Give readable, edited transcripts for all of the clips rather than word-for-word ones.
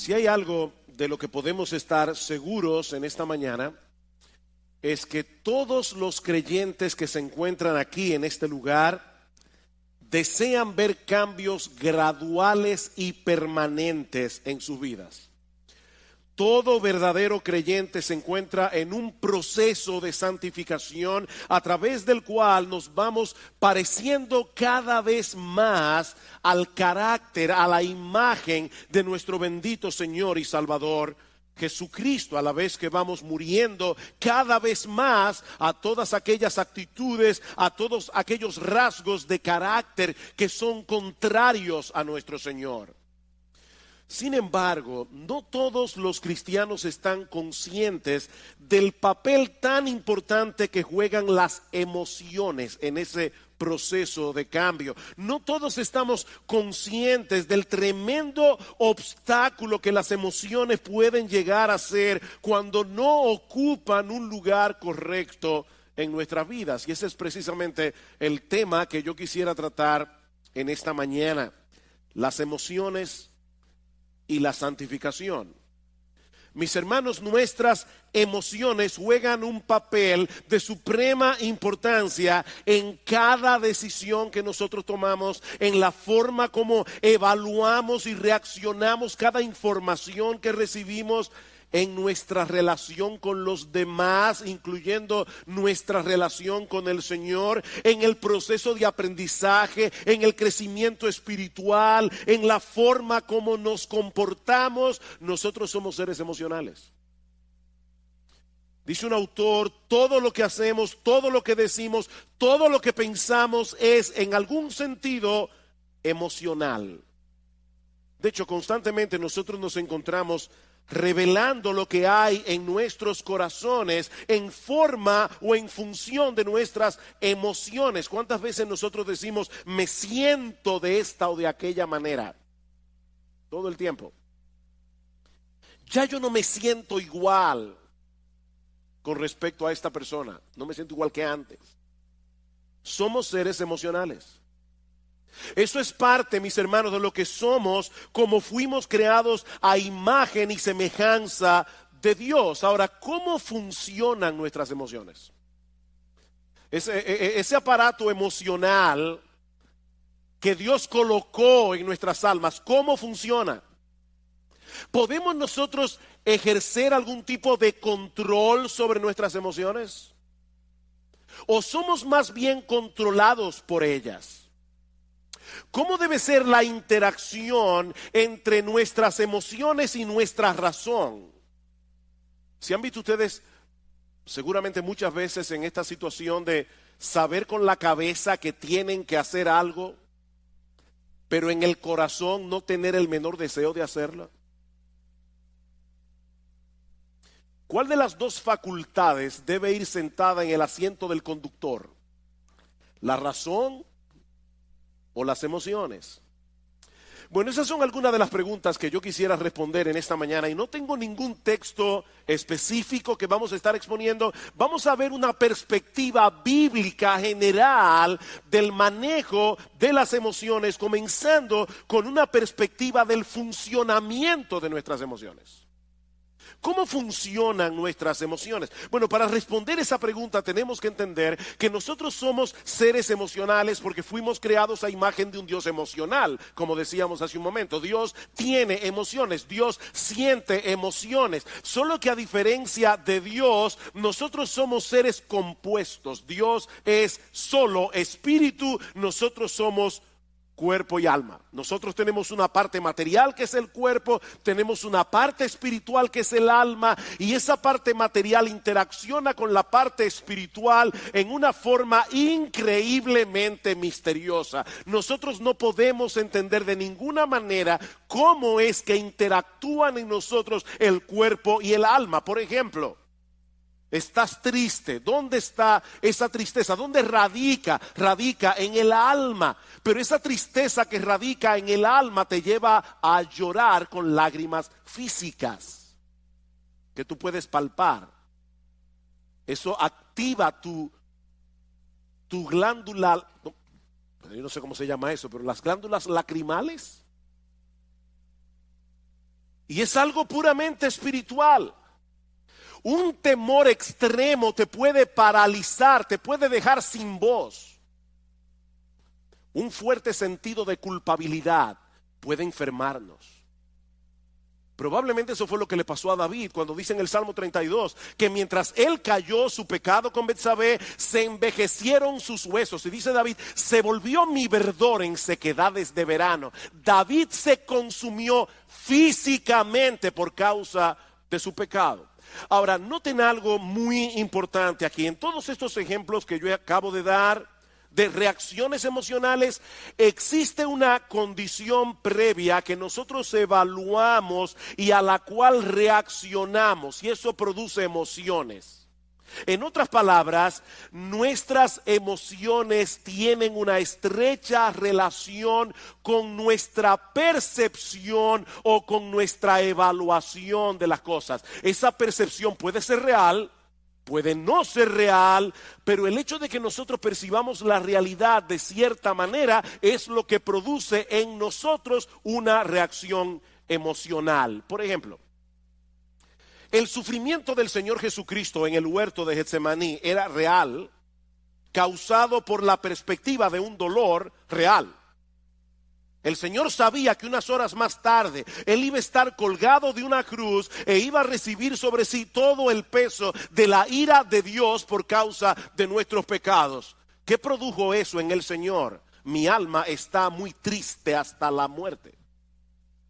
Si hay algo de lo que podemos estar seguros en esta mañana, es que todos los creyentes que se encuentran aquí en este lugar desean ver cambios graduales y permanentes en sus vidas. Todo verdadero creyente se encuentra en un proceso de santificación a través del cual nos vamos pareciendo cada vez más al carácter, a la imagen de nuestro bendito Señor y Salvador Jesucristo, a la vez que vamos muriendo cada vez más a todas aquellas actitudes, a todos aquellos rasgos de carácter que son contrarios a nuestro Señor. Sin embargo, no todos los cristianos están conscientes del papel tan importante que juegan las emociones en ese proceso de cambio. No todos estamos conscientes del tremendo obstáculo que las emociones pueden llegar a ser cuando no ocupan un lugar correcto en nuestras vidas. Y ese es precisamente el tema que yo quisiera tratar en esta mañana: las emociones y la santificación. Mis hermanos, nuestras emociones juegan un papel de suprema importancia en cada decisión que nosotros tomamos, en la forma como evaluamos y reaccionamos cada información que recibimos, en nuestra relación con los demás, incluyendo nuestra relación con el Señor, en el proceso de aprendizaje, en el crecimiento espiritual, en la forma como nos comportamos. Nosotros somos seres emocionales. Dice un autor: todo lo que hacemos, todo lo que decimos, todo lo que pensamos es en algún sentido emocional. De hecho, constantemente nosotros nos encontramos revelando lo que hay en nuestros corazones en forma o en función de nuestras emociones. ¿Cuántas veces nosotros decimos me siento de esta o de aquella manera? Todo el tiempo. Ya yo no me siento igual con respecto a esta persona. No me siento igual que antes. Somos seres emocionales. Eso es parte, mis hermanos, de lo que somos, como fuimos creados a imagen y semejanza de Dios. Ahora, ¿cómo funcionan nuestras emociones? Ese aparato emocional que Dios colocó en nuestras almas, ¿cómo funciona? ¿Podemos nosotros ejercer algún tipo de control sobre nuestras emociones? ¿O somos más bien controlados por ellas? ¿Cómo debe ser la interacción entre nuestras emociones y nuestra razón? ¿Se han visto ustedes seguramente muchas veces en esta situación de saber con la cabeza que tienen que hacer algo, pero en el corazón no tener el menor deseo de hacerlo? ¿Cuál de las dos facultades debe ir sentada en el asiento del conductor? ¿La razón o las emociones? Bueno, esas son algunas de las preguntas que yo quisiera responder en esta mañana, y no tengo ningún texto específico que vamos a estar exponiendo. Vamos a ver una perspectiva bíblica general del manejo de las emociones, comenzando con una perspectiva del funcionamiento de nuestras emociones. ¿Cómo funcionan nuestras emociones? Bueno, para responder esa pregunta tenemos que entender que nosotros somos seres emocionales porque fuimos creados a imagen de un Dios emocional. Como decíamos hace un momento, Dios tiene emociones, Dios siente emociones. Solo que a diferencia de Dios, nosotros somos seres compuestos. Dios es solo espíritu, nosotros somos cuerpo y alma. Nosotros tenemos una parte material que es el cuerpo, tenemos una parte espiritual que es el alma, y esa parte material interacciona con la parte espiritual en una forma increíblemente misteriosa. Nosotros no podemos entender de ninguna manera cómo es que interactúan en nosotros el cuerpo y el alma. Por ejemplo, estás triste. ¿Dónde está esa tristeza? ¿Dónde radica? Radica en el alma. Pero esa tristeza que radica en el alma te lleva a llorar con lágrimas físicas que tú puedes palpar. Eso activa tu glándula, yo no sé cómo se llama eso, pero las glándulas lacrimales. Y es algo puramente espiritual. Un temor extremo te puede paralizar, te puede dejar sin voz. Un fuerte sentido de culpabilidad puede enfermarnos. Probablemente eso fue lo que le pasó a David cuando dice en el Salmo 32 que mientras él cayó su pecado con Betsabé, se envejecieron sus huesos. Y dice David, se volvió mi verdor en sequedades de verano. David se consumió físicamente por causa de su pecado. Ahora, noten algo muy importante aquí. En todos estos ejemplos que yo acabo de dar de reacciones emocionales, existe una condición previa que nosotros evaluamos y a la cual reaccionamos, y eso produce emociones. En otras palabras, nuestras emociones tienen una estrecha relación con nuestra percepción o con nuestra evaluación de las cosas. Esa percepción puede ser real, puede no ser real, pero el hecho de que nosotros percibamos la realidad de cierta manera es lo que produce en nosotros una reacción emocional. Por ejemplo, el sufrimiento del Señor Jesucristo en el huerto de Getsemaní era real, causado por la perspectiva de un dolor real. El Señor sabía que unas horas más tarde Él iba a estar colgado de una cruz e iba a recibir sobre sí todo el peso de la ira de Dios por causa de nuestros pecados. ¿Qué produjo eso en el Señor? Mi alma está muy triste hasta la muerte,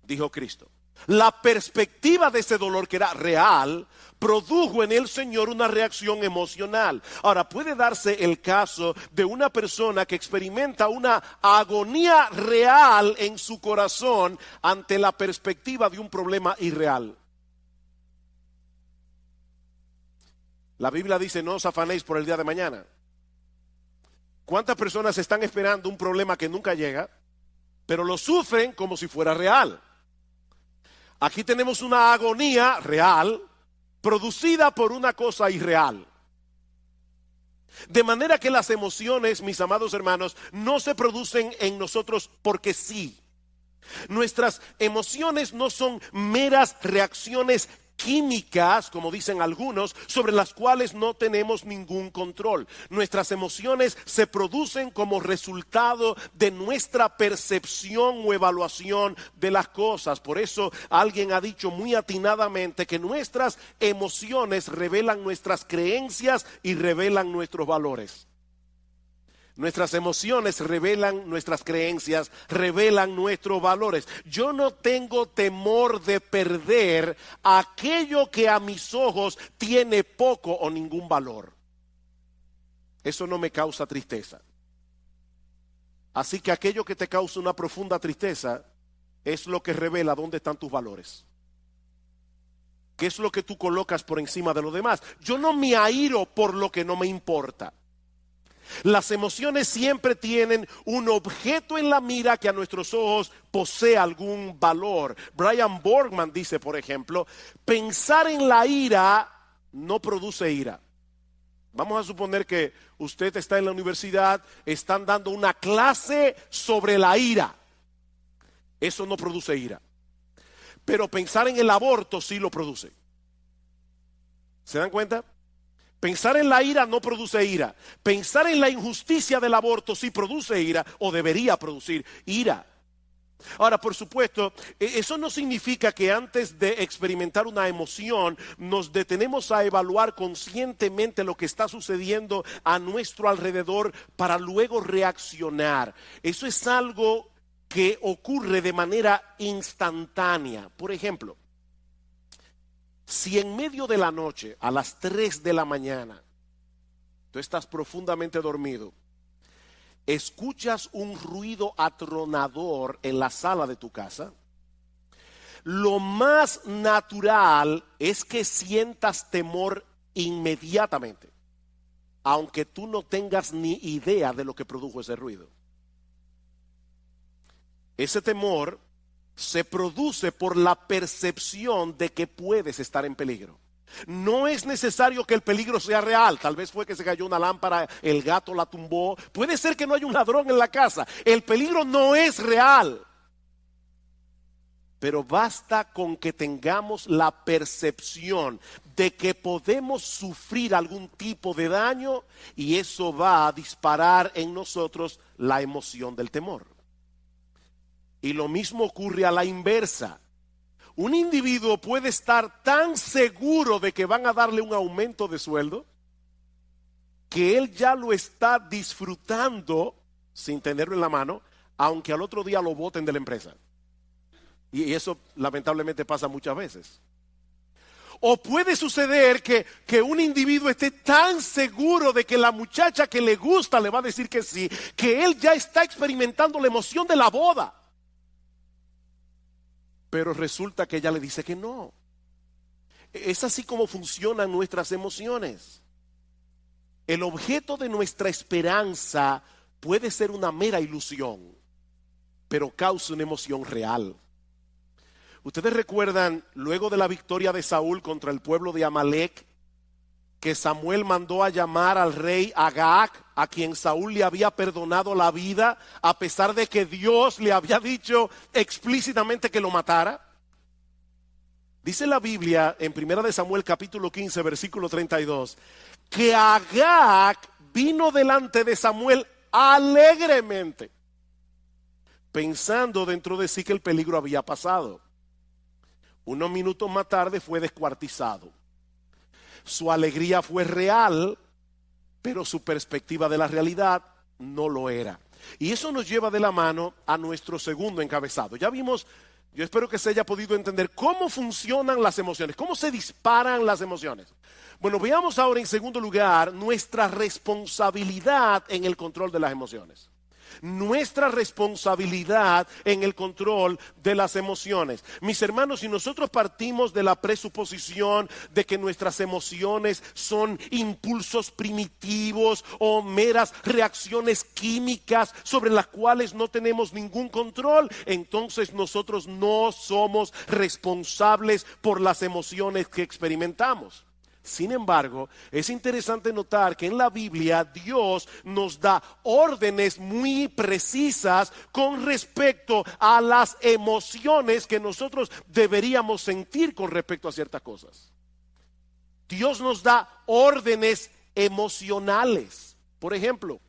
dijo Cristo. La perspectiva de ese dolor, que era real, produjo en el Señor una reacción emocional. Ahora, puede darse el caso de una persona que experimenta una agonía real en su corazón ante la perspectiva de un problema irreal. La Biblia dice, no os afanéis por el día de mañana. ¿Cuántas personas están esperando un problema que nunca llega, pero lo sufren como si fuera real? Aquí tenemos una agonía real producida por una cosa irreal. De manera que las emociones, mis amados hermanos, no se producen en nosotros porque sí. Nuestras emociones no son meras reacciones químicas, como dicen algunos, sobre las cuales no tenemos ningún control. Nuestras emociones se producen como resultado de nuestra percepción o evaluación de las cosas. Por eso alguien ha dicho muy atinadamente que nuestras emociones revelan nuestras creencias y revelan nuestros valores. Nuestras emociones revelan nuestras creencias, revelan nuestros valores. Yo no tengo temor de perder aquello que a mis ojos tiene poco o ningún valor. Eso no me causa tristeza. Así que aquello que te causa una profunda tristeza es lo que revela dónde están tus valores. ¿Qué es lo que tú colocas por encima de lo demás? Yo no me airo por lo que no me importa. Las emociones siempre tienen un objeto en la mira que a nuestros ojos posee algún valor. Brian Borgman dice, por ejemplo, pensar en la ira no produce ira. Vamos a suponer que usted está en la universidad, están dando una clase sobre la ira. Eso no produce ira. Pero pensar en el aborto sí lo produce. ¿Se dan cuenta? Pensar en la ira no produce ira. Pensar en la injusticia del aborto sí produce ira o debería producir ira. Ahora, por supuesto, eso no significa que antes de experimentar una emoción nos detenemos a evaluar conscientemente lo que está sucediendo a nuestro alrededor para luego reaccionar. Eso es algo que ocurre de manera instantánea. Por ejemplo, si en medio de la noche, a las 3 de la mañana, tú estás profundamente dormido, escuchas un ruido atronador en la sala de tu casa, lo más natural es que sientas temor inmediatamente, aunque tú no tengas ni idea de lo que produjo ese ruido. Ese temor se produce por la percepción de que puedes estar en peligro. No es necesario que el peligro sea real. Tal vez fue que se cayó una lámpara, el gato la tumbó. Puede ser que no haya un ladrón en la casa. El peligro no es real. pero basta con que tengamos la percepción de que podemos sufrir algún tipo de daño y eso va a disparar en nosotros la emoción del temor. Y lo mismo ocurre a la inversa. Un individuo puede estar tan seguro de que van a darle un aumento de sueldo que él ya lo está disfrutando sin tenerlo en la mano, aunque al otro día lo boten de la empresa. Y eso lamentablemente pasa muchas veces. O puede suceder que un individuo esté tan seguro de que la muchacha que le gusta le va a decir que sí, que él ya está experimentando la emoción de la boda. Pero resulta que ella le dice que no. Es así como funcionan nuestras emociones. El objeto de nuestra esperanza puede ser una mera ilusión, pero causa una emoción real. Ustedes recuerdan, luego de la victoria de Saúl contra el pueblo de Amalek, que Samuel mandó a llamar al rey Agag, a quien Saúl le había perdonado la vida, a pesar de que Dios le había dicho explícitamente que lo matara. Dice la Biblia en 1 de Samuel capítulo 15 versículo 32, que Agag vino delante de Samuel alegremente, pensando dentro de sí que el peligro había pasado. Unos minutos más tarde fue descuartizado. Su alegría fue real, pero su perspectiva de la realidad no lo era. Y eso nos lleva de la mano a nuestro segundo encabezado. Ya vimos, yo espero que se haya podido entender cómo funcionan las emociones, cómo se disparan las emociones. Bueno, veamos ahora en segundo lugar nuestra responsabilidad en el control de las emociones. Nuestra responsabilidad en el control de las emociones. Mis hermanos, si nosotros partimos de la presuposición de que nuestras emociones son impulsos primitivos o meras reacciones químicas sobre las cuales no tenemos ningún control, entonces nosotros no somos responsables por las emociones que experimentamos. Sin embargo, es interesante notar que en la Biblia Dios nos da órdenes muy precisas con respecto a las emociones que nosotros deberíamos sentir con respecto a ciertas cosas. Dios nos da órdenes emocionales. Por ejemplo,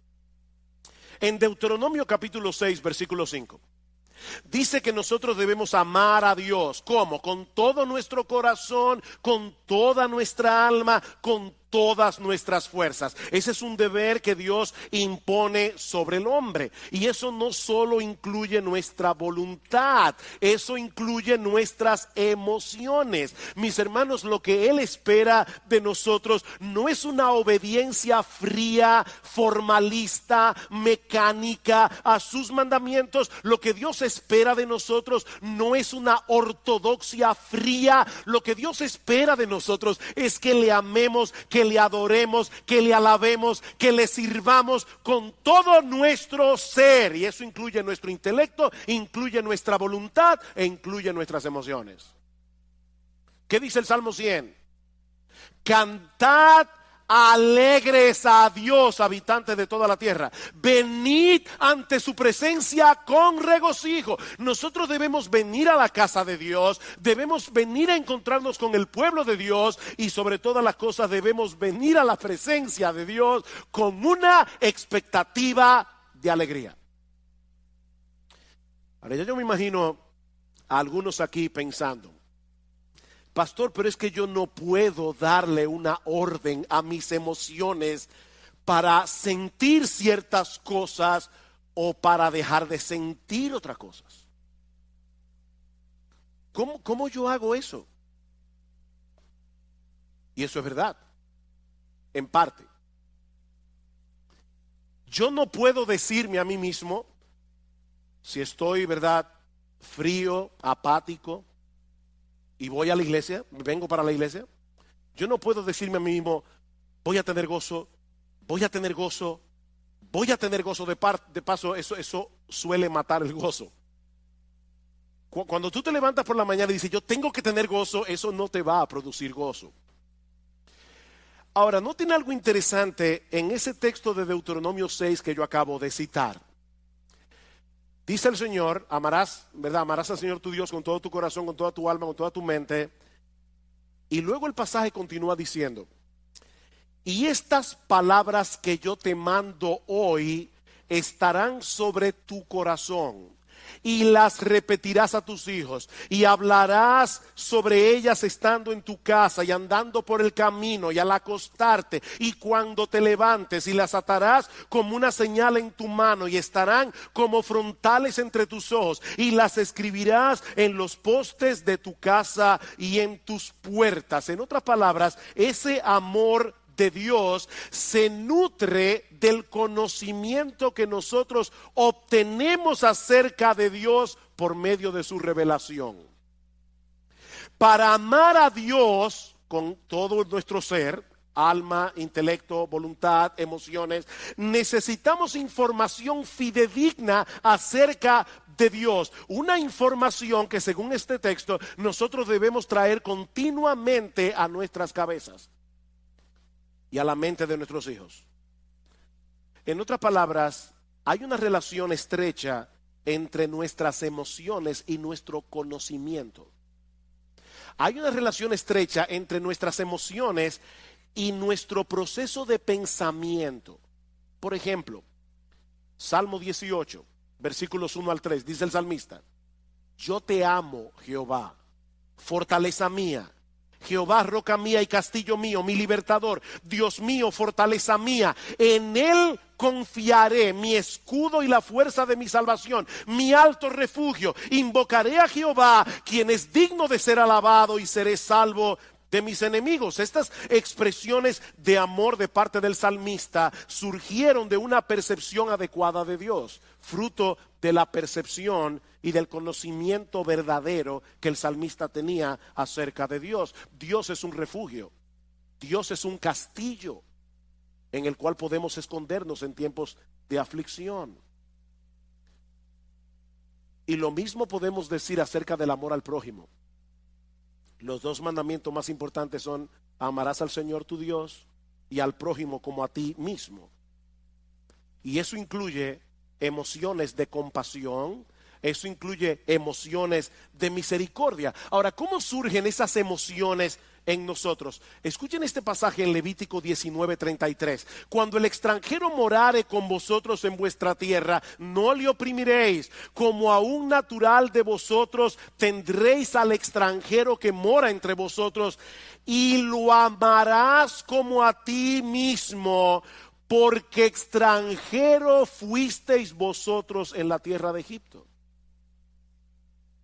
en Deuteronomio capítulo 6, versículo 5. Dice que nosotros debemos amar a Dios. ¿Cómo? Con todo nuestro corazón, con toda nuestra alma, con todas nuestras fuerzas. Ese es un deber que Dios impone sobre el hombre. Y eso no solo incluye nuestra voluntad, eso incluye nuestras emociones. Mis hermanos, lo que Él espera de nosotros no es una obediencia fría, formalista, mecánica a sus mandamientos. Lo que Dios espera de nosotros no es una ortodoxia fría. Lo que Dios espera de nosotros es que le amemos, que le adoremos, que le alabemos, que le sirvamos con todo nuestro ser. Y eso incluye nuestro intelecto, incluye nuestra voluntad e incluye nuestras emociones. ¿Qué dice el Salmo 100? Cantad alegres a Dios, habitantes de toda la tierra. Venid ante su presencia con regocijo. Nosotros debemos venir a la casa de Dios, debemos venir a encontrarnos con el pueblo de Dios y sobre todas las cosas debemos venir a la presencia de Dios con una expectativa de alegría. Ahora yo me imagino a algunos aquí pensando: pastor, pero es que yo no puedo darle una orden a mis emociones para sentir ciertas cosas o para dejar de sentir otras cosas. ¿Cómo yo hago eso? Y eso es verdad, en parte. Yo no puedo decirme a mí mismo, si estoy, ¿verdad?, frío, apático, y voy a la iglesia, vengo para la iglesia, yo no puedo decirme a mí mismo: voy a tener gozo, voy a tener gozo, voy a tener gozo. De paso, eso suele matar el gozo. Cuando tú te levantas por la mañana y dices yo tengo que tener gozo, eso no te va a producir gozo. Ahora, noten algo interesante en ese texto de Deuteronomio 6 que yo acabo de citar. Dice el Señor, amarás, ¿verdad? Amarás al Señor tu Dios con todo tu corazón, con toda tu alma, con toda tu mente. Y luego el pasaje continúa diciendo, y estas palabras que yo te mando hoy estarán sobre tu corazón, y las repetirás a tus hijos, y hablarás sobre ellas estando en tu casa y andando por el camino y al acostarte y cuando te levantes, y las atarás como una señal en tu mano y estarán como frontales entre tus ojos, y las escribirás en los postes de tu casa y en tus puertas. En otras palabras, ese amor de Dios se nutre del conocimiento que nosotros obtenemos acerca de Dios por medio de su revelación. Para amar a Dios con todo nuestro ser, alma, intelecto, voluntad, emociones, necesitamos información fidedigna acerca de Dios, una información que según este texto nosotros debemos traer continuamente a nuestras cabezas y a la mente de nuestros hijos. En otras palabras, hay una relación estrecha entre nuestras emociones y nuestro conocimiento. Hay una relación estrecha entre nuestras emociones y nuestro proceso de pensamiento. Por ejemplo, Salmo 18, versículos 1 al 3, dice el salmista: yo te amo, Jehová, fortaleza mía. Jehová, roca mía y castillo mío, mi libertador, Dios mío, fortaleza mía, en él confiaré, mi escudo y la fuerza de mi salvación, mi alto refugio. Invocaré a Jehová, quien es digno de ser alabado, y seré salvo de mis enemigos. Estas expresiones de amor de parte del salmista surgieron de una percepción adecuada de Dios, fruto de la percepción y del conocimiento verdadero que el salmista tenía acerca de Dios. Dios es un refugio, Dios es un castillo en el cual podemos escondernos en tiempos de aflicción. Y lo mismo podemos decir acerca del amor al prójimo. Los dos mandamientos más importantes son: amarás al Señor tu Dios y al prójimo como a ti mismo. Y eso incluye emociones de compasión, eso incluye emociones de misericordia. Ahora, ¿cómo surgen esas emociones en nosotros? Escuchen este pasaje en Levítico 19:33. Cuando el extranjero morare con vosotros en vuestra tierra, no le oprimiréis. Como a un natural de vosotros tendréis al extranjero que mora entre vosotros, y lo amarás como a ti mismo, porque extranjero fuisteis vosotros en la tierra de Egipto.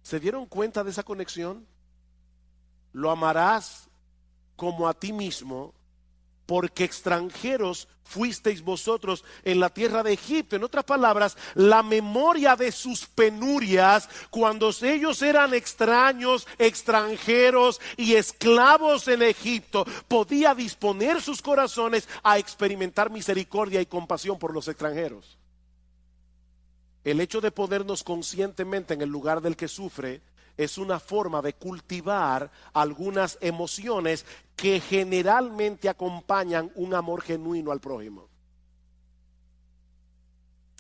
¿Se dieron cuenta de esa conexión? Lo amarás como a ti mismo, porque extranjeros fuisteis vosotros en la tierra de Egipto. En otras palabras, la memoria de sus penurias, cuando ellos eran extraños, extranjeros y esclavos en Egipto, podía disponer sus corazones a experimentar misericordia y compasión por los extranjeros. El hecho de ponernos conscientemente en el lugar del que sufre es una forma de cultivar algunas emociones que generalmente acompañan un amor genuino al prójimo.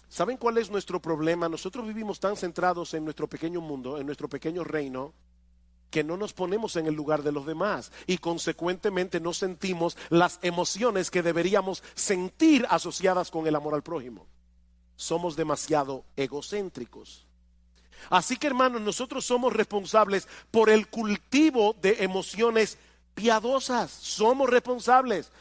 ¿Saben cuál es nuestro problema? Nosotros vivimos tan centrados en nuestro pequeño mundo, en nuestro pequeño reino, que no nos ponemos en el lugar de los demás y consecuentemente no sentimos las emociones que deberíamos sentir asociadas con el amor al prójimo. Somos demasiado egocéntricos. Así que, hermanos, nosotros somos responsables por el cultivo de emociones piadosas. Somos responsables.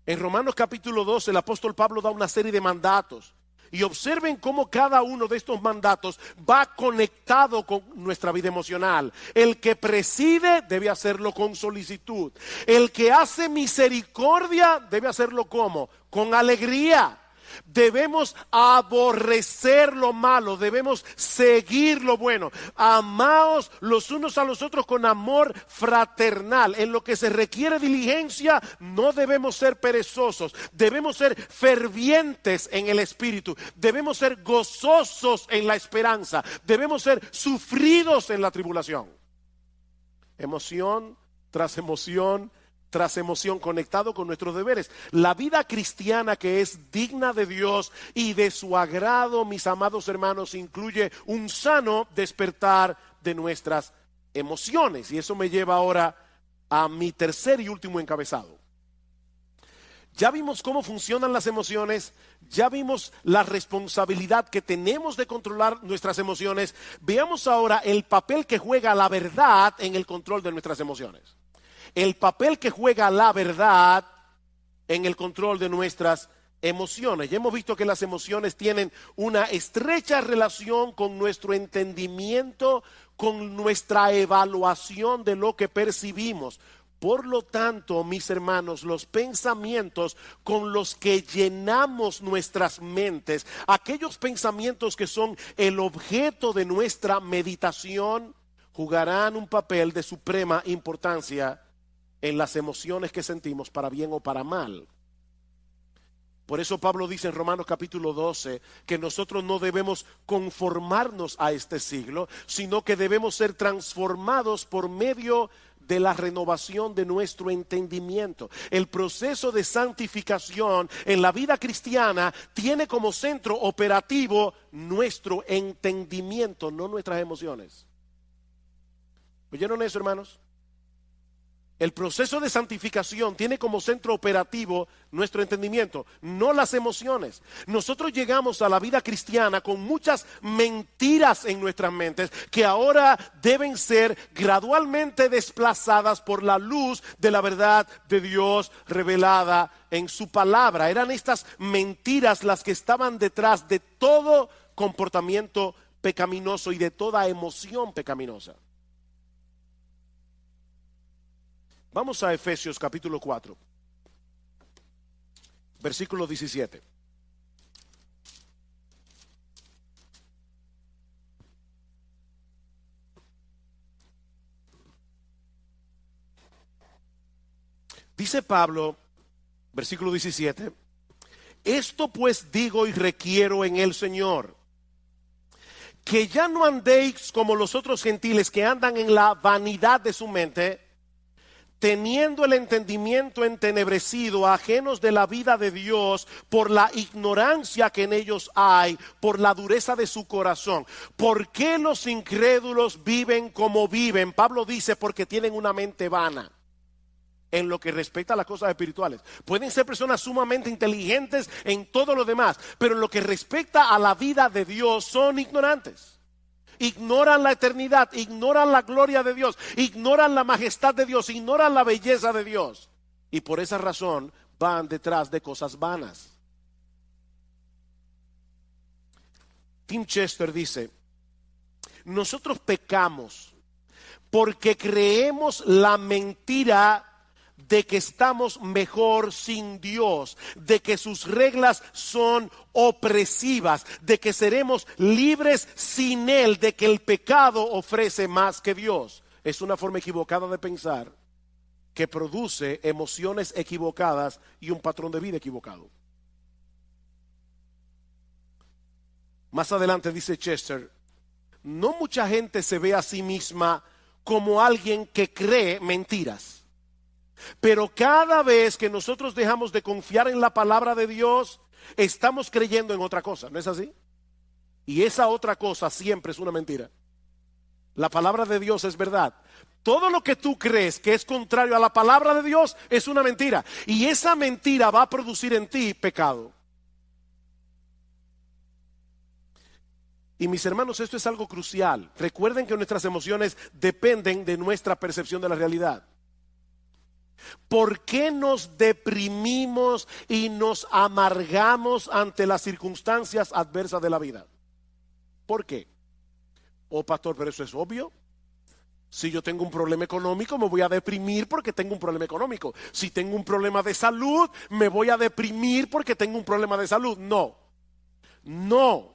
En Romanos capítulo 12 el apóstol Pablo da una serie de mandatos. Y observen cómo cada uno de estos mandatos va conectado con nuestra vida emocional. El que preside debe hacerlo con solicitud. El que hace misericordia debe hacerlo ¿cómo? Con alegría. Debemos aborrecer lo malo, debemos seguir lo bueno. Amaos los unos a los otros con amor fraternal. En lo que se requiere diligencia, no debemos ser perezosos. Debemos ser fervientes en el espíritu. Debemos ser gozosos en la esperanza. Debemos ser sufridos en la tribulación. Emoción tras emoción tras emoción, conectado con nuestros deberes. La vida cristiana que es digna de Dios y de su agrado, mis amados hermanos, incluye un sano despertar de nuestras emociones. Y eso me lleva ahora a mi tercer y último encabezado. Ya vimos cómo funcionan las emociones, ya vimos la responsabilidad que tenemos de controlar nuestras emociones. Veamos ahora el papel que juega la verdad en el control de nuestras emociones. El papel que juega la verdad en el control de nuestras emociones. Ya hemos visto que las emociones tienen una estrecha relación con nuestro entendimiento, con nuestra evaluación de lo que percibimos. Por lo tanto, mis hermanos, los pensamientos con los que llenamos nuestras mentes, aquellos pensamientos que son el objeto de nuestra meditación, jugarán un papel de suprema importancia en las emociones que sentimos, para bien o para mal. Por eso Pablo dice en Romanos capítulo 12 que nosotros no debemos conformarnos a este siglo, sino que debemos ser transformados por medio de la renovación de nuestro entendimiento. El proceso de santificación en la vida cristiana tiene como centro operativo nuestro entendimiento, no nuestras emociones. ¿Oyeron eso, hermanos? El proceso de santificación tiene como centro operativo nuestro entendimiento, no las emociones. Nosotros llegamos a la vida cristiana con muchas mentiras en nuestras mentes que ahora deben ser gradualmente desplazadas por la luz de la verdad de Dios revelada en su palabra. Eran estas mentiras las que estaban detrás de todo comportamiento pecaminoso y de toda emoción pecaminosa. Vamos a Efesios capítulo 4, versículo 17. Dice Pablo, versículo 17, esto pues digo y requiero en el Señor, que ya no andéis como los otros gentiles que andan en la vanidad de su mente, teniendo el entendimiento entenebrecido, ajenos de la vida de Dios, por la ignorancia que en ellos hay, por la dureza de su corazón. ¿Por qué los incrédulos viven como viven? Pablo dice, porque tienen una mente vana en lo que respecta a las cosas espirituales. Pueden ser personas sumamente inteligentes en todo lo demás, pero en lo que respecta a la vida de Dios son ignorantes. Ignoran la eternidad, ignoran la gloria de Dios, ignoran la majestad de Dios, ignoran la belleza de Dios. Y por esa razón van detrás de cosas vanas. Tim Chester dice, nosotros pecamos porque creemos la mentira de que estamos mejor sin Dios, de que sus reglas son opresivas, de que seremos libres sin Él, de que el pecado ofrece más que Dios. Es una forma equivocada de pensar que produce emociones equivocadas y un patrón de vida equivocado. Más adelante dice Chester, no mucha gente se ve a sí misma como alguien que cree mentiras. Pero cada vez que nosotros dejamos de confiar en la palabra de Dios, estamos creyendo en otra cosa, ¿no es así? Y esa otra cosa siempre es una mentira. La palabra de Dios es verdad. Todo lo que tú crees que es contrario a la palabra de Dios es una mentira. Y esa mentira va a producir en ti pecado. Y mis hermanos, esto es algo crucial. Recuerden que nuestras emociones dependen de nuestra percepción de la realidad. ¿Por qué nos deprimimos y nos amargamos ante las circunstancias adversas de la vida? ¿Por qué? Oh, pastor, pero eso es obvio. Si yo tengo un problema económico, me voy a deprimir porque tengo un problema económico. Si tengo un problema de salud, me voy a deprimir porque tengo un problema de salud. No.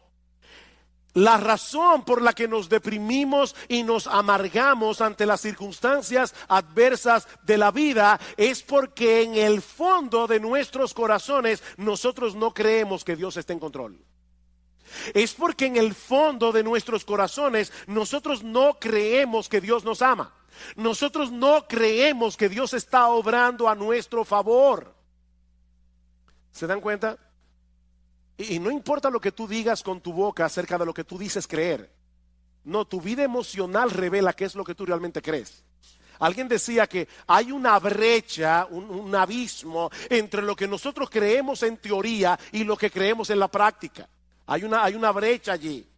La razón por la que nos deprimimos y nos amargamos ante las circunstancias adversas de la vida es porque en el fondo de nuestros corazones nosotros no creemos que Dios esté en control. Es porque en el fondo de nuestros corazones nosotros no creemos que Dios nos ama. Nosotros no creemos que Dios está obrando a nuestro favor. ¿Se dan cuenta? Y no importa lo que tú digas con tu boca acerca de lo que tú dices creer. No, tu vida emocional revela qué es lo que tú realmente crees. Alguien decía que hay una brecha, un abismo entre lo que nosotros creemos en teoría y lo que creemos en la práctica. Hay una brecha allí.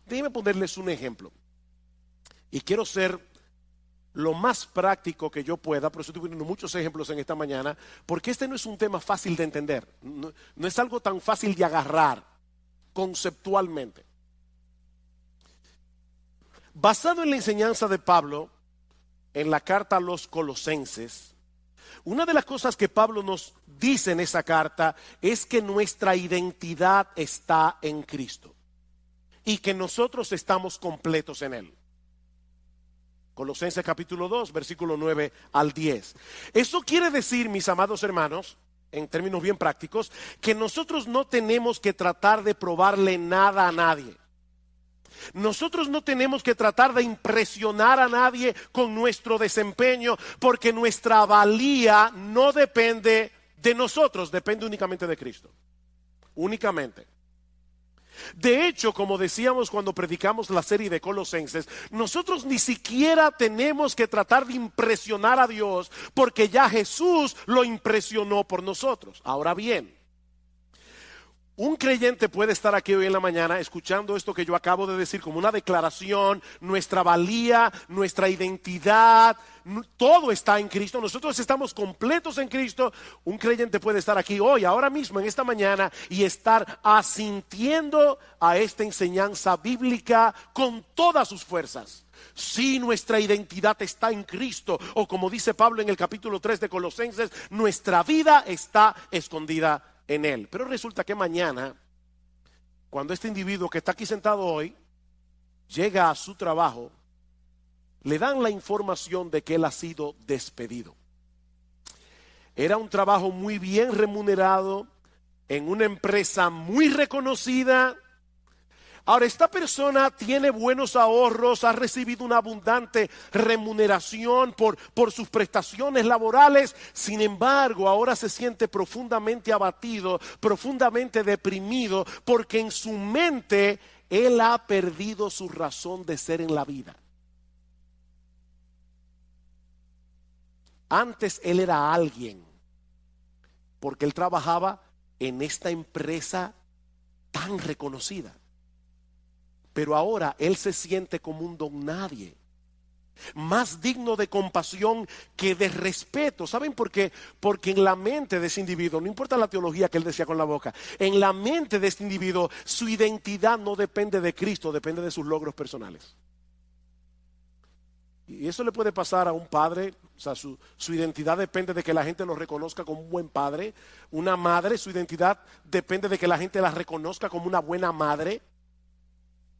Déjenme ponerles un ejemplo. Y quiero ser lo más práctico que yo pueda, por eso estoy poniendo muchos ejemplos en esta mañana, porque este no es un tema fácil de entender. No es algo tan fácil de agarrar conceptualmente. Basado en la enseñanza de Pablo en la carta a los Colosenses, una de las cosas que Pablo nos dice en esa carta es que nuestra identidad está en Cristo y que nosotros estamos completos en Él. Colosenses capítulo 2, versículo 9 al 10. Eso quiere decir, mis amados hermanos, en términos bien prácticos, que nosotros no tenemos que tratar de probarle nada a nadie. Nosotros no tenemos que tratar de impresionar a nadie con nuestro desempeño, porque nuestra valía no depende de nosotros, depende únicamente de Cristo. Únicamente. De hecho, como decíamos cuando predicamos la serie de Colosenses, nosotros ni siquiera tenemos que tratar de impresionar a Dios, porque ya Jesús lo impresionó por nosotros. Ahora bien, un creyente puede estar aquí hoy en la mañana escuchando esto que yo acabo de decir como una declaración. Nuestra valía, nuestra identidad, todo está en Cristo. Nosotros estamos completos en Cristo. Un creyente puede estar aquí hoy, ahora mismo, en esta mañana, y estar asintiendo a esta enseñanza bíblica con todas sus fuerzas. Si nuestra identidad está en Cristo, o como dice Pablo en el capítulo 3 de Colosenses, nuestra vida está escondida en Él. Pero resulta que mañana, cuando este individuo que está aquí sentado hoy llega a su trabajo, le dan la información de que él ha sido despedido. Era un trabajo muy bien remunerado en una empresa muy reconocida. Ahora, esta persona tiene buenos ahorros, ha recibido una abundante remuneración por sus prestaciones laborales. Sin embargo, ahora se siente profundamente abatido, profundamente deprimido, porque en su mente él ha perdido su razón de ser en la vida. Antes él era alguien, porque él trabajaba en esta empresa tan reconocida. Pero ahora él se siente como un don nadie, más digno de compasión que de respeto. ¿Saben por qué? Porque en la mente de ese individuo, no importa la teología que él decía con la boca, en la mente de este individuo su identidad no depende de Cristo, depende de sus logros personales. Y eso le puede pasar a un padre. O sea, su identidad depende de que la gente lo reconozca como un buen padre. Una madre, su identidad depende de que la gente la reconozca como una buena madre.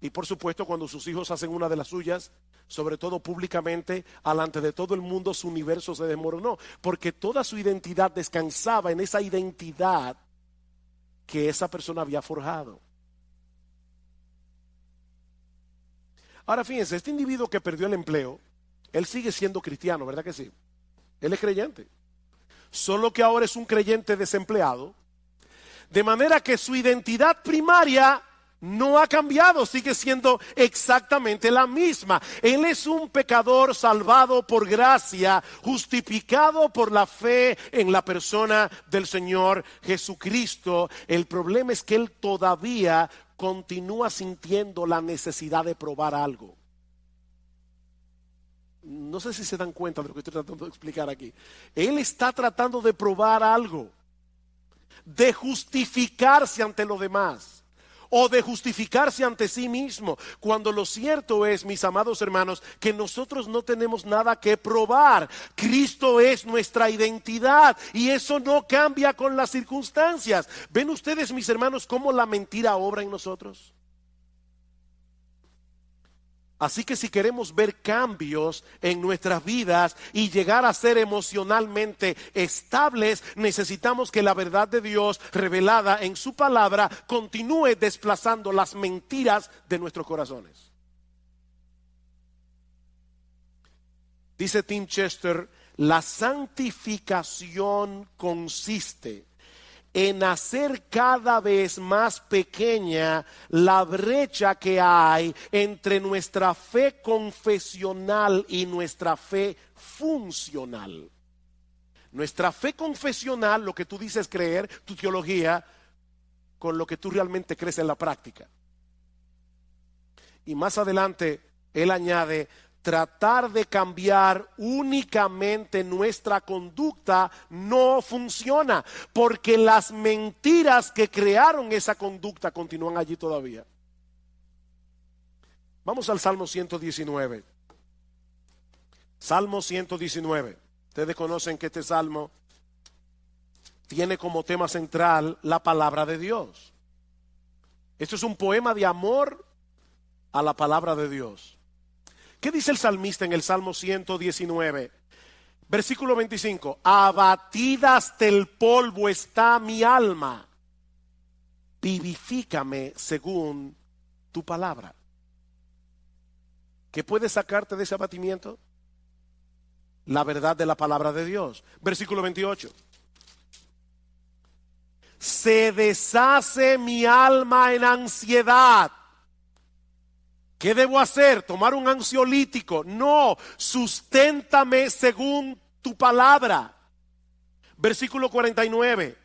Y por supuesto, cuando sus hijos hacen una de las suyas, sobre todo públicamente, delante de todo el mundo, su universo se desmoronó, porque toda su identidad descansaba en esa identidad que esa persona había forjado. Ahora fíjense, este individuo que perdió el empleo, él sigue siendo cristiano, ¿verdad que sí? Él es creyente, solo que ahora es un creyente desempleado, de manera que su identidad primaria no ha cambiado, sigue siendo exactamente la misma. Él es un pecador salvado por gracia, justificado por la fe en la persona del Señor Jesucristo. El problema es que él todavía continúa sintiendo la necesidad de probar algo. No sé si se dan cuenta de lo que estoy tratando de explicar aquí. Él está tratando de probar algo, de justificarse ante los demás, o de justificarse ante sí mismo, cuando lo cierto es, mis amados hermanos, que nosotros no tenemos nada que probar. Cristo es nuestra identidad y eso no cambia con las circunstancias. ¿Ven ustedes, mis hermanos, cómo la mentira obra en nosotros? Así que si queremos ver cambios en nuestras vidas y llegar a ser emocionalmente estables, necesitamos que la verdad de Dios revelada en su palabra continúe desplazando las mentiras de nuestros corazones. Dice Tim Chester, la santificación consiste en hacer cada vez más pequeña la brecha que hay entre nuestra fe confesional y nuestra fe funcional. Nuestra fe confesional, lo que tú dices creer, tu teología, con lo que tú realmente crees en la práctica. Y más adelante, él añade, tratar de cambiar únicamente nuestra conducta no funciona, porque las mentiras que crearon esa conducta continúan allí todavía. Vamos al Salmo 119. Salmo 119. Ustedes conocen que este salmo tiene como tema central la palabra de Dios. Esto es un poema de amor a la palabra de Dios. ¿Qué dice el salmista en el Salmo 119? Versículo 25. Abatida hasta el polvo está mi alma. Vivifícame según tu palabra. ¿Qué puede sacarte de ese abatimiento? La verdad de la palabra de Dios. Versículo 28. Se deshace mi alma en ansiedad. ¿Qué debo hacer? ¿Tomar un ansiolítico? No, susténtame según tu palabra. Versículo 49.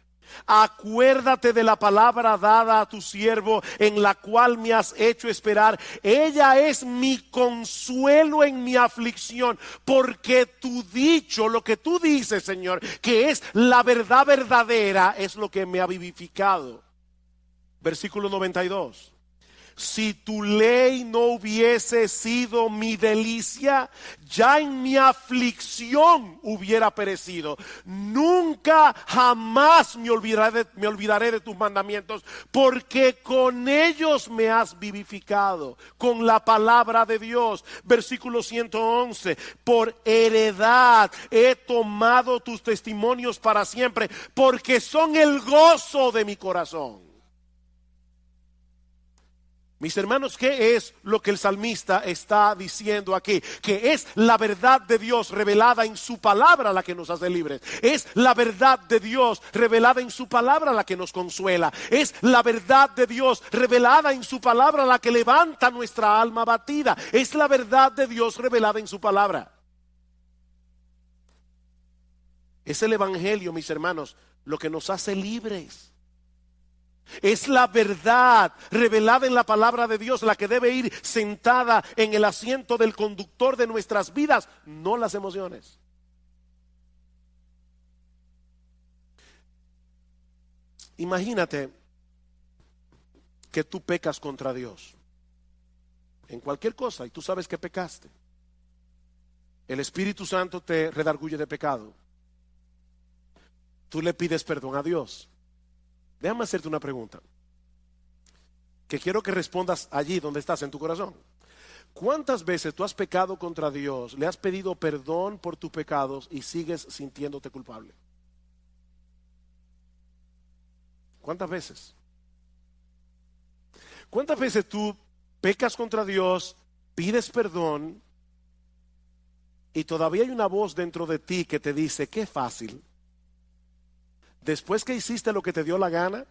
Acuérdate de la palabra dada a tu siervo, en la cual me has hecho esperar. Ella es mi consuelo en mi aflicción, porque tu dicho, lo que tú dices, Señor, que es la verdad verdadera, es lo que me ha vivificado. Versículo 92. Si tu ley no hubiese sido mi delicia, ya en mi aflicción hubiera perecido. Nunca jamás me olvidaré de tus mandamientos, porque con ellos me has vivificado, con la palabra de Dios. Versículo 111. Por heredad he tomado tus testimonios para siempre, porque son el gozo de mi corazón. Mis hermanos, ¿qué es lo que el salmista está diciendo aquí? Que es la verdad de Dios revelada en su palabra la que nos hace libres. Es la verdad de Dios revelada en su palabra la que nos consuela. Es la verdad de Dios revelada en su palabra la que levanta nuestra alma abatida. Es la verdad de Dios revelada en su palabra. Es el evangelio, mis hermanos, lo que nos hace libres. Es la verdad revelada en la palabra de Dios la que debe ir sentada en el asiento del conductor de nuestras vidas, no las emociones. Imagínate que tú pecas contra Dios en cualquier cosa y tú sabes que pecaste. El Espíritu Santo te redarguye de pecado. Tú le pides perdón a Dios. Déjame hacerte una pregunta que quiero que respondas allí donde estás en tu corazón. ¿Cuántas veces tú has pecado contra Dios, le has pedido perdón por tus pecados y sigues sintiéndote culpable? ¿Cuántas veces? ¿Cuántas veces tú pecas contra Dios, pides perdón y todavía hay una voz dentro de ti que te dice, qué fácil? Después que hiciste lo que te dio la gana,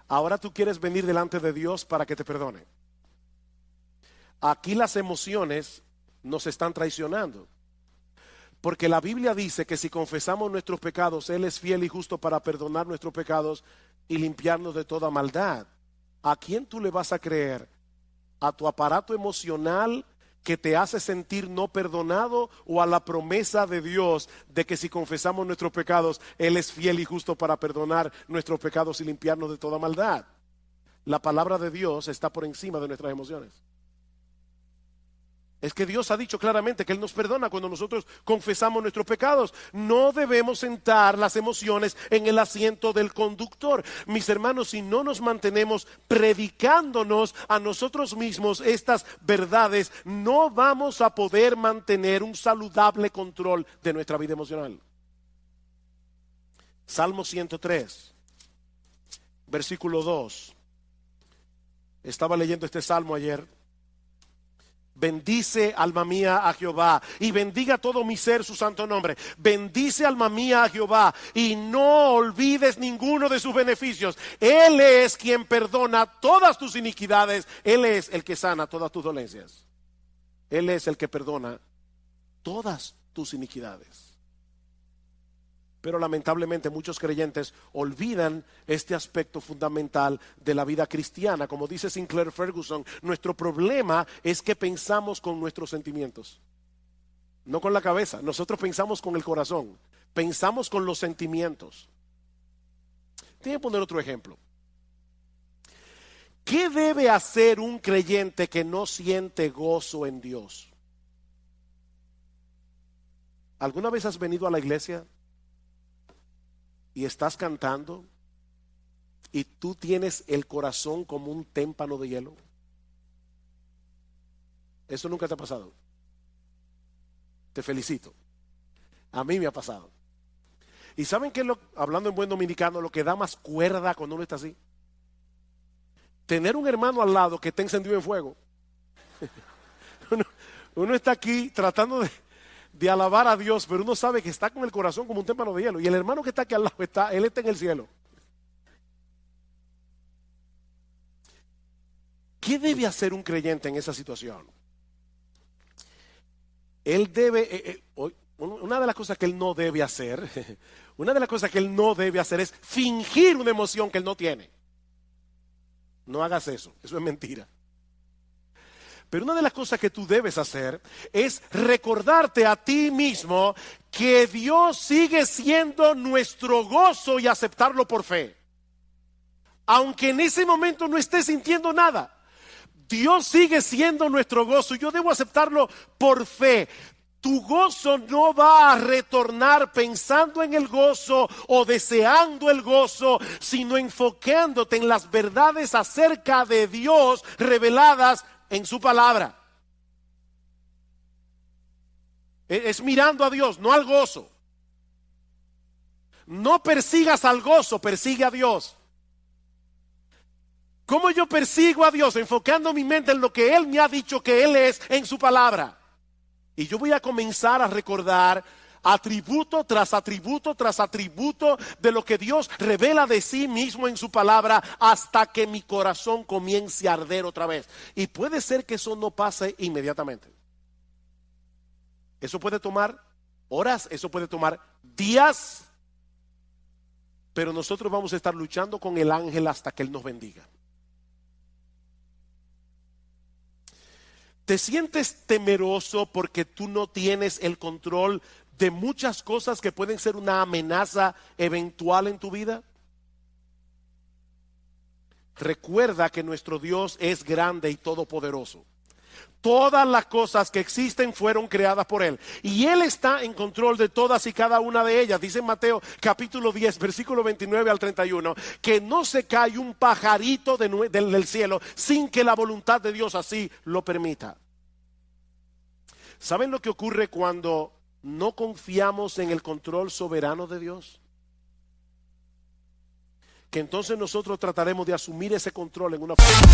ahora tú quieres venir delante de Dios para que te perdone. Aquí las emociones nos están traicionando. Porque la Biblia dice que si confesamos nuestros pecados, Él es fiel y justo para perdonar nuestros pecados y limpiarnos de toda maldad. ¿A quién tú le vas a creer? ¿A tu aparato emocional que te hace sentir no perdonado, o a la promesa de Dios de que si confesamos nuestros pecados, Él es fiel y justo para perdonar nuestros pecados y limpiarnos de toda maldad? La palabra de Dios está por encima de nuestras emociones. Es que Dios ha dicho claramente que Él nos perdona cuando nosotros confesamos nuestros pecados. No debemos sentar las emociones en el asiento del conductor. Mis hermanos, si no nos mantenemos predicándonos a nosotros mismos estas verdades, no vamos a poder mantener un saludable control de nuestra vida emocional. Salmo 103, versículo 2. Estaba leyendo este salmo ayer. Bendice, alma mía, a Jehová, y bendiga todo mi ser su santo nombre. Bendice, alma mía, a Jehová, y no olvides ninguno de sus beneficios. Él es quien perdona todas tus iniquidades. Él es el que sana todas tus dolencias. Él es el que perdona todas tus iniquidades. Pero lamentablemente muchos creyentes olvidan este aspecto fundamental de la vida cristiana. Como dice Sinclair Ferguson, nuestro problema es que pensamos con nuestros sentimientos, no con la cabeza. Nosotros pensamos con el corazón, pensamos con los sentimientos. Tengo que poner otro ejemplo. ¿Qué debe hacer un creyente que no siente gozo en Dios? ¿Alguna vez has venido a la iglesia y estás cantando y tú tienes el corazón como un témpano de hielo? Eso nunca te ha pasado. Te felicito. A mí me ha pasado. ¿Y saben qué es hablando en buen dominicano, lo que da más cuerda cuando uno está así? Tener un hermano al lado que está encendido en fuego. Uno está aquí tratando de alabar a Dios, pero uno sabe que está con el corazón como un témpano de hielo. Y el hermano que está aquí al lado, él está en el cielo. ¿Qué debe hacer un creyente en esa situación? Él debe, una de las cosas que él no debe hacer, es fingir una emoción que él no tiene. No hagas eso es mentira. Pero una de las cosas que tú debes hacer es recordarte a ti mismo que Dios sigue siendo nuestro gozo y aceptarlo por fe. Aunque en ese momento no estés sintiendo nada, Dios sigue siendo nuestro gozo y yo debo aceptarlo por fe. Tu gozo no va a retornar pensando en el gozo o deseando el gozo, sino enfocándote en las verdades acerca de Dios reveladas en su palabra. Es mirando a Dios, no al gozo. No persigas al gozo, persigue a Dios. ¿Cómo yo persigo a Dios? Enfocando mi mente en lo que Él me ha dicho que Él es en su palabra. Y yo voy a comenzar a recordar atributo tras atributo tras atributo de lo que Dios revela de sí mismo en su palabra, hasta que mi corazón comience a arder otra vez. Y puede ser que eso no pase inmediatamente. Eso puede tomar horas, eso puede tomar días, pero nosotros vamos a estar luchando con el ángel hasta que Él nos bendiga. ¿Te sientes temeroso porque tú no tienes el control de muchas cosas que pueden ser una amenaza eventual en tu vida? Recuerda que nuestro Dios es grande y todopoderoso. Todas las cosas que existen fueron creadas por Él y Él está en control de todas y cada una de ellas. Dice en Mateo capítulo 10 versículo 29 al 31 que no se cae un pajarito del cielo sin que la voluntad de Dios así lo permita. ¿Saben lo que ocurre cuando no confiamos en el control soberano de Dios? Que entonces nosotros trataremos de asumir ese control en una forma.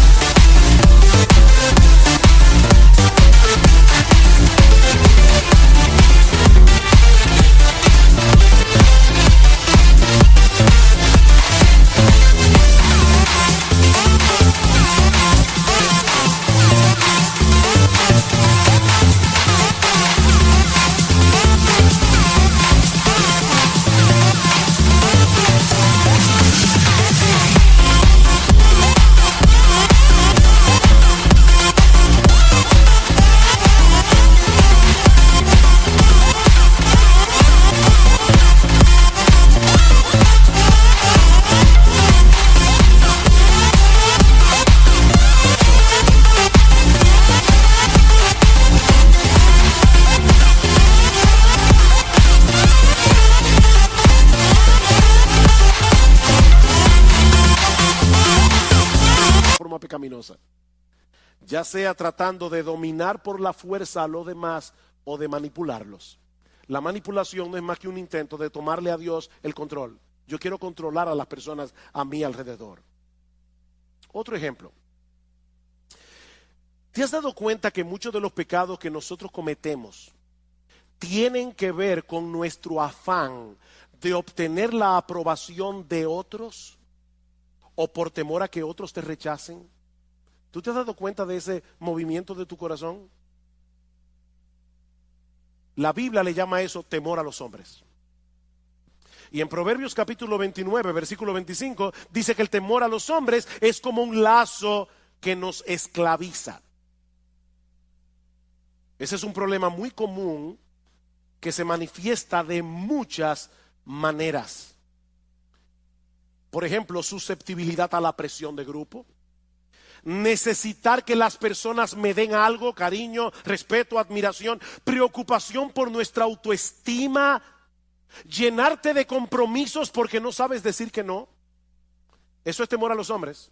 ya sea tratando de dominar por la fuerza a los demás o de manipularlos. La manipulación no es más que un intento de tomarle a Dios el control. Yo quiero controlar a las personas a mi alrededor. Otro ejemplo. ¿Te has dado cuenta que muchos de los pecados que nosotros cometemos tienen que ver con nuestro afán de obtener la aprobación de otros o por temor a que otros te rechacen? ¿Tú te has dado cuenta de ese movimiento de tu corazón? La Biblia le llama a eso temor a los hombres. Y en Proverbios capítulo 29, versículo 25, dice que el temor a los hombres es como un lazo que nos esclaviza. Ese es un problema muy común que se manifiesta de muchas maneras. Por ejemplo, susceptibilidad a la presión de grupo. Necesitar que las personas me den algo, cariño, respeto, admiración, preocupación por nuestra autoestima, llenarte de compromisos porque no sabes decir que no. Eso es temor a los hombres.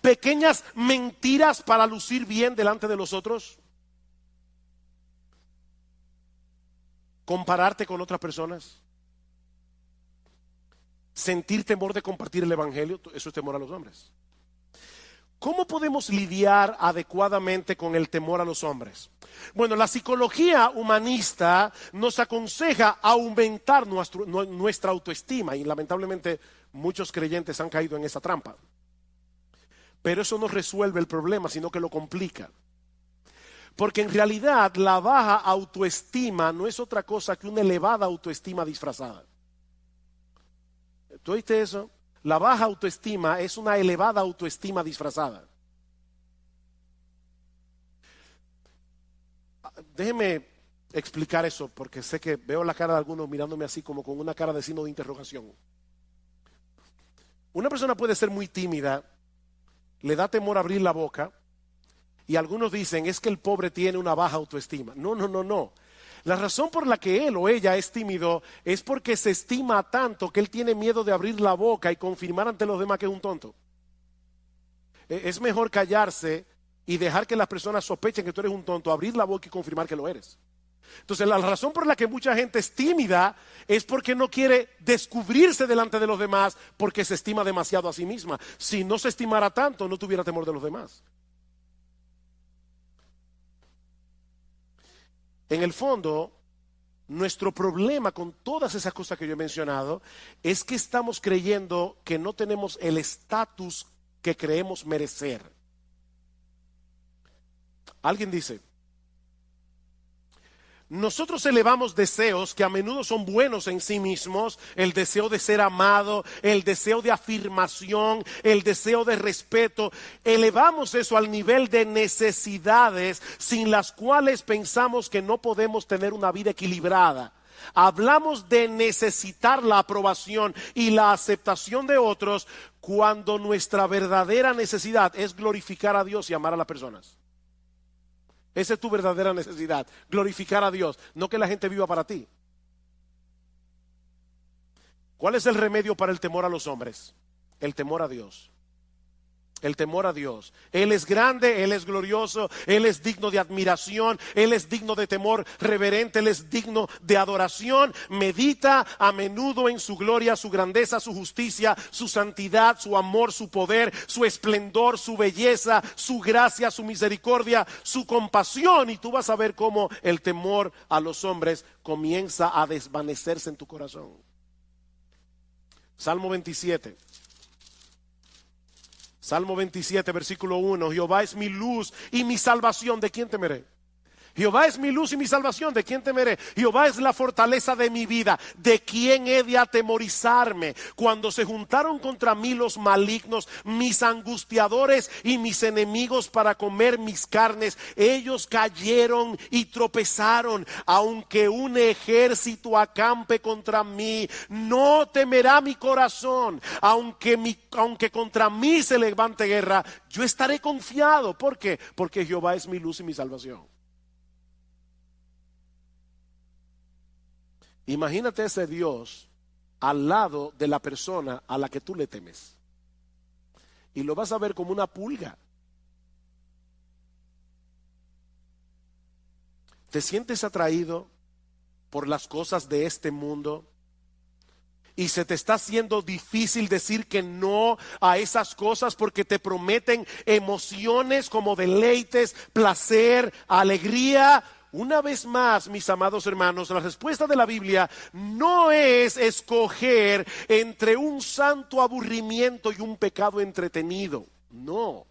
Pequeñas mentiras para lucir bien delante de los otros. Compararte con otras personas. Sentir temor de compartir el evangelio. Eso es temor a los hombres. ¿Cómo podemos lidiar adecuadamente con el temor a los hombres? Bueno, la psicología humanista nos aconseja aumentar nuestra autoestima y lamentablemente muchos creyentes han caído en esa trampa. Pero eso no resuelve el problema, sino que lo complica. Porque en realidad la baja autoestima no es otra cosa que una elevada autoestima disfrazada. ¿Tú oíste eso? La baja autoestima es una elevada autoestima disfrazada. Déjeme explicar eso porque sé que veo la cara de algunos mirándome así como con una cara de signo de interrogación. Una persona puede ser muy tímida, le da temor abrir la boca y algunos dicen es que el pobre tiene una baja autoestima. No. La razón por la que él o ella es tímido es porque se estima tanto que él tiene miedo de abrir la boca y confirmar ante los demás que es un tonto. Es mejor callarse y dejar que las personas sospechen que tú eres un tonto, abrir la boca y confirmar que lo eres. Entonces la razón por la que mucha gente es tímida es porque no quiere descubrirse delante de los demás porque se estima demasiado a sí misma. Si no se estimara tanto, no tuviera temor de los demás. En el fondo, nuestro problema con todas esas cosas que yo he mencionado es que estamos creyendo que no tenemos el estatus que creemos merecer. Alguien dice, nosotros elevamos deseos que a menudo son buenos en sí mismos, el deseo de ser amado, el deseo de afirmación, el deseo de respeto. Elevamos eso al nivel de necesidades sin las cuales pensamos que no podemos tener una vida equilibrada. Hablamos de necesitar la aprobación y la aceptación de otros cuando nuestra verdadera necesidad es glorificar a Dios y amar a las personas. Esa es tu verdadera necesidad, glorificar a Dios, no que la gente viva para ti. ¿Cuál es el remedio para el temor a los hombres? El temor a Dios. El temor a Dios. Él es grande, Él es glorioso, Él es digno de admiración, Él es digno de temor reverente, Él es digno de adoración. Medita a menudo en su gloria, su grandeza, su justicia, su santidad, su amor, su poder, su esplendor, su belleza, su gracia, su misericordia, su compasión. Y tú vas a ver cómo el temor a los hombres comienza a desvanecerse en tu corazón. Salmo 27. Salmo 27, versículo 1. Jehová es mi luz y mi salvación. ¿De quién temeré? Jehová es mi luz y mi salvación. ¿De quién temeré? Jehová es la fortaleza de mi vida. ¿De quién he de atemorizarme? Cuando se juntaron contra mí los malignos, mis angustiadores y mis enemigos para comer mis carnes, ellos cayeron y tropezaron. Aunque un ejército acampe contra mí, no temerá mi corazón. Aunque contra mí se levante guerra, yo estaré confiado. ¿Por qué? Porque Jehová es mi luz y mi salvación. Imagínate ese Dios al lado de la persona a la que tú le temes. Y lo vas a ver como una pulga. ¿Te sientes atraído por las cosas de este mundo? Y se te está haciendo difícil decir que no a esas cosas porque te prometen emociones como deleites, placer, alegría. Una vez más, mis amados hermanos, la respuesta de la Biblia no es escoger entre un santo aburrimiento y un pecado entretenido. No.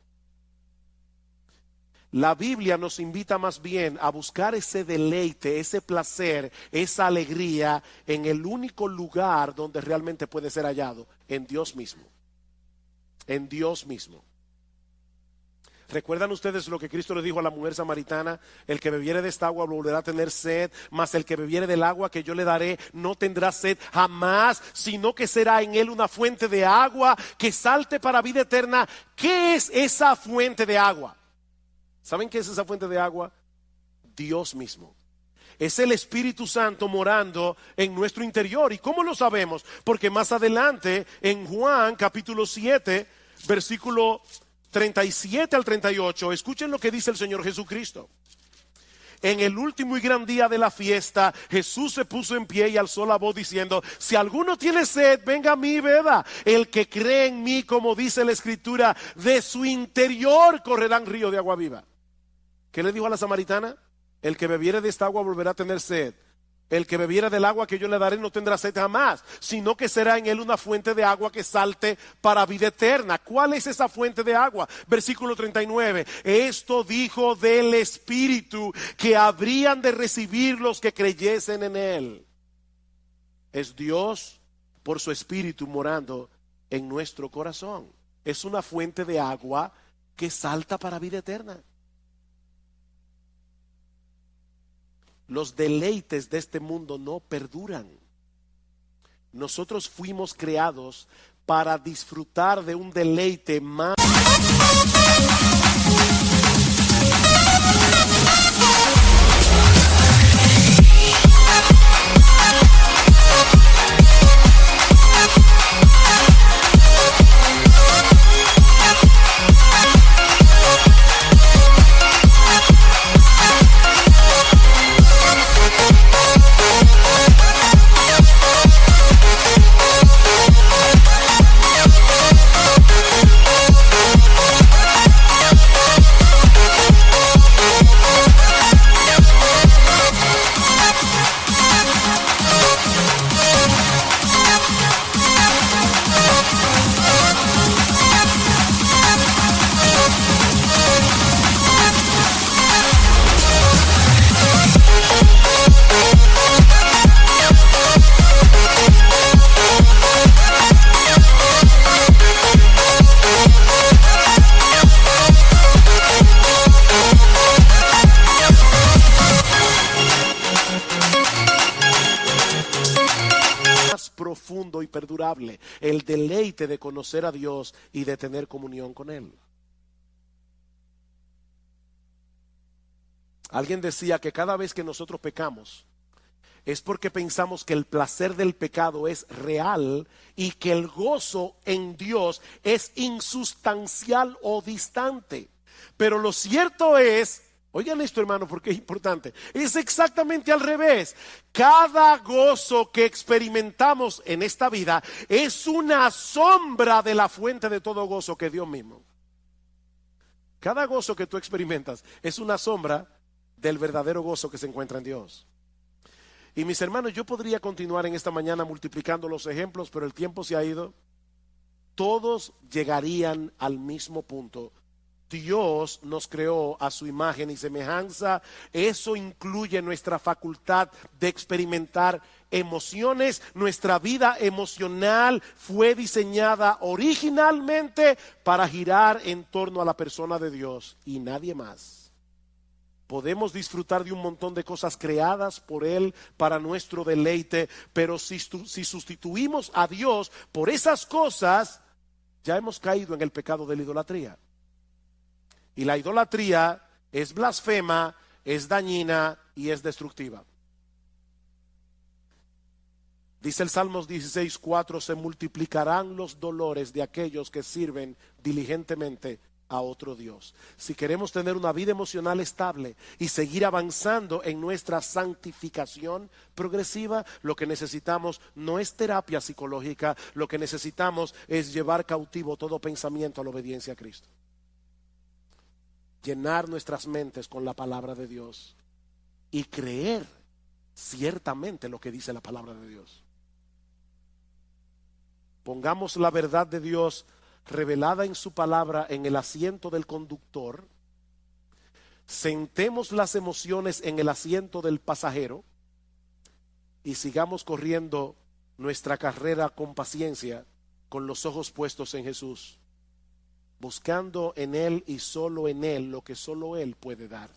La Biblia nos invita más bien a buscar ese deleite, ese placer, esa alegría en el único lugar donde realmente puede ser hallado, en Dios mismo. En Dios mismo. ¿Recuerdan ustedes lo que Cristo le dijo a la mujer samaritana? El que bebiere de esta agua volverá a tener sed, mas el que bebiere del agua que yo le daré no tendrá sed jamás, sino que será en él una fuente de agua que salte para vida eterna. ¿Qué es esa fuente de agua? ¿Saben qué es esa fuente de agua? Dios mismo. Es el Espíritu Santo morando en nuestro interior. ¿Y cómo lo sabemos? Porque más adelante en Juan capítulo 7, versículo 37 al 38, escuchen lo que dice el Señor Jesucristo. En el último y gran día de la fiesta, Jesús se puso en pie y alzó la voz diciendo: si alguno tiene sed, venga a mí y beba. El que cree en mí, como dice la Escritura, de su interior correrán ríos de agua viva. ¿Qué le dijo a la samaritana? El que bebiere de esta agua volverá a tener sed. El que bebiera del agua que yo le daré no tendrá sed jamás, sino que será en él una fuente de agua que salte para vida eterna. ¿Cuál es esa fuente de agua? Versículo 39. Esto dijo del Espíritu que habrían de recibir los que creyesen en él. Es Dios por su Espíritu morando en nuestro corazón. Es una fuente de agua que salta para vida eterna. Los deleites de este mundo no perduran. Nosotros fuimos creados para disfrutar de un deleite más. Profundo y perdurable, el deleite de conocer a Dios y de tener comunión con Él. Alguien decía que cada vez que nosotros pecamos es porque pensamos que el placer del pecado es real y que el gozo en Dios es insustancial o distante. Pero lo cierto es, oigan esto, hermano, porque es importante, es exactamente al revés. Cada gozo que experimentamos en esta vida es una sombra de la fuente de todo gozo, que es Dios mismo. Cada gozo que tú experimentas es una sombra del verdadero gozo que se encuentra en Dios. Y mis hermanos, yo podría continuar en esta mañana multiplicando los ejemplos, pero el tiempo se ha ido. Todos llegarían al mismo punto. Dios nos creó a su imagen y semejanza. Eso incluye nuestra facultad de experimentar emociones. Nuestra vida emocional fue diseñada originalmente para girar en torno a la persona de Dios y nadie más. Podemos disfrutar de un montón de cosas creadas por Él para nuestro deleite, pero si sustituimos a Dios por esas cosas, ya hemos caído en el pecado de la idolatría. Y la idolatría es blasfema, es dañina y es destructiva. Dice el Salmos 16:4: se multiplicarán los dolores de aquellos que sirven diligentemente a otro Dios. Si queremos tener una vida emocional estable y seguir avanzando en nuestra santificación progresiva, lo que necesitamos no es terapia psicológica, lo que necesitamos es llevar cautivo todo pensamiento a la obediencia a Cristo. Llenar nuestras mentes con la palabra de Dios y creer ciertamente lo que dice la palabra de Dios. Pongamos la verdad de Dios revelada en su palabra en el asiento del conductor, sentemos las emociones en el asiento del pasajero y sigamos corriendo nuestra carrera con paciencia, con los ojos puestos en Jesús, buscando en Él y solo en Él lo que solo Él puede dar.